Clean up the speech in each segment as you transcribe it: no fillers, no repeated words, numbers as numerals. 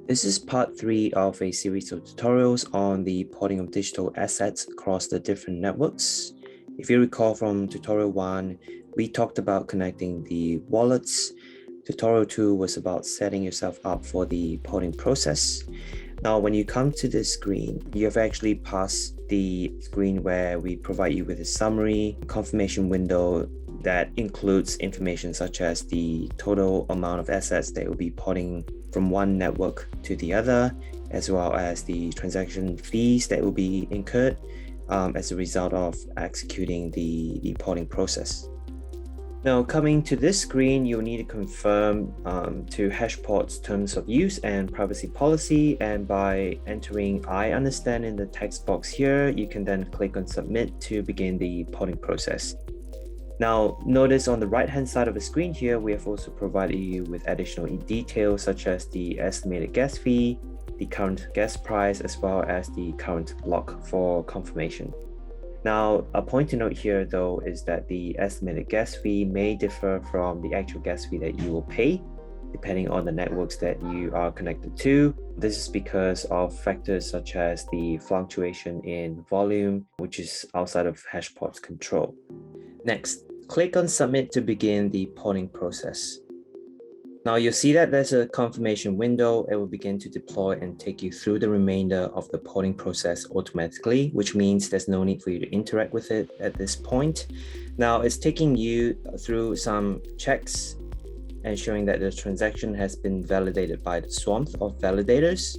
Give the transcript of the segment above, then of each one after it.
This is part 3 of a series of tutorials on the porting of digital assets across the different networks. If you recall from tutorial 1, we talked about connecting the wallets. Tutorial 2 was about setting yourself up for the porting process. Now, when you come to this screen, you have actually passed the screen where we provide you with a summary confirmation window that includes information such as the total amount of assets that will be porting from one network to the other, as well as the transaction fees that will be incurred as a result of executing the porting process. Now, coming to this screen, you'll need to confirm to Hashport's terms of use and privacy policy. And by entering I understand in the text box here, you can then click on submit to begin the porting process. Now, notice on the right-hand side of the screen here, we have also provided you with additional details such as the estimated gas fee, the current gas price, as well as the current block for confirmation. Now, a point to note here though is that the estimated gas fee may differ from the actual gas fee that you will pay, depending on the networks that you are connected to. This is because of factors such as the fluctuation in volume, which is outside of Hashport's control. Next, click on submit to begin the porting process. Now you'll see that there's a confirmation window. It will begin to deploy and take you through the remainder of the porting process automatically, which means there's no need for you to interact with it at this point. Now it's taking you through some checks and showing that the transaction has been validated by the swarm of validators.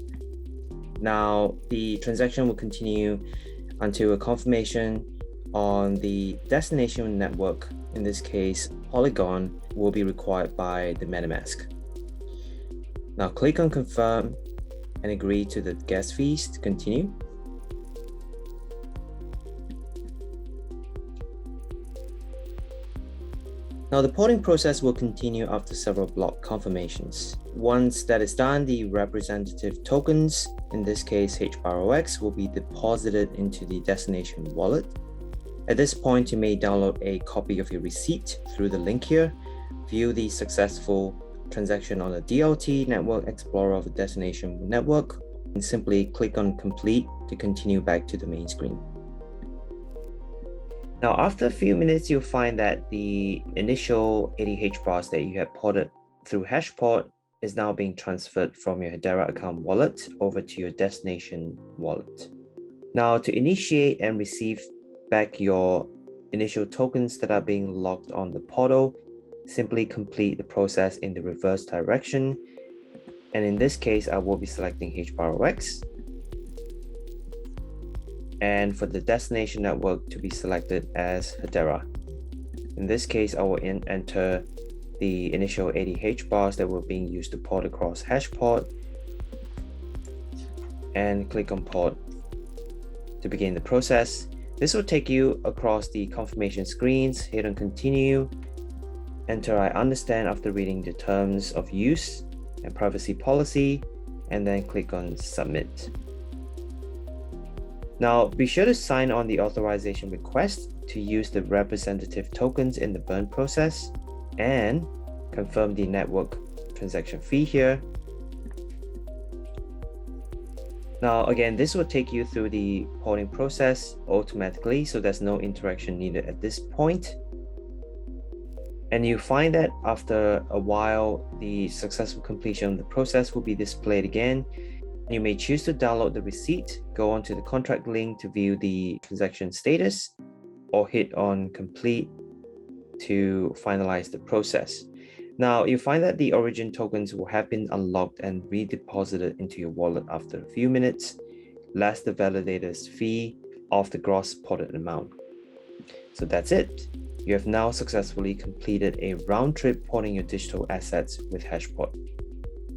Now the transaction will continue until a confirmation on the destination network, in this case Polygon, will be required by the MetaMask. Now click on confirm and agree to the gas fees to continue. Now the porting process will continue after several block confirmations. Once that is done, the representative tokens, in this case HBAROX, will be deposited into the destination wallet. At this point, you may download a copy of your receipt through the link here, view the successful transaction on the DLT Network Explorer of the destination network, and simply click on complete to continue back to the main screen. Now, after a few minutes, you'll find that the initial 80 HBARs that you had ported through Hashport is now being transferred from your Hedera account wallet over to your destination wallet. Now, to initiate and receive back your initial tokens that are being logged on the portal, simply complete the process in the reverse direction. And in this case, I will be selecting HBAROX. And for the destination network to be selected as Hedera. In this case, I will enter the initial 80 HBARs that were being used to port across Hashport and click on port to begin the process. This will take you across the confirmation screens. Hit on continue, enter I understand after reading the terms of use and privacy policy, and then click on submit. Now be sure to sign on the authorization request to use the representative tokens in the burn process and confirm the network transaction fee here. Now, again, this will take you through the porting process automatically, so there's no interaction needed at this point. And you find that after a while, the successful completion of the process will be displayed again. You may choose to download the receipt, go onto the contract link to view the transaction status, or hit on complete to finalize the process. Now, you find that the origin tokens will have been unlocked and redeposited into your wallet after a few minutes, less the validator's fee of the gross ported amount. So that's it. You have now successfully completed a round trip porting your digital assets with Hashport.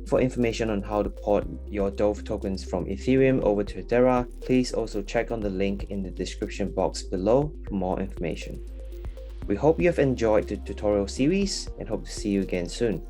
For information on how to port your Dove tokens from Ethereum over to Hedera, please also check on the link in the description box below for more information. We hope you have enjoyed the tutorial series and hope to see you again soon.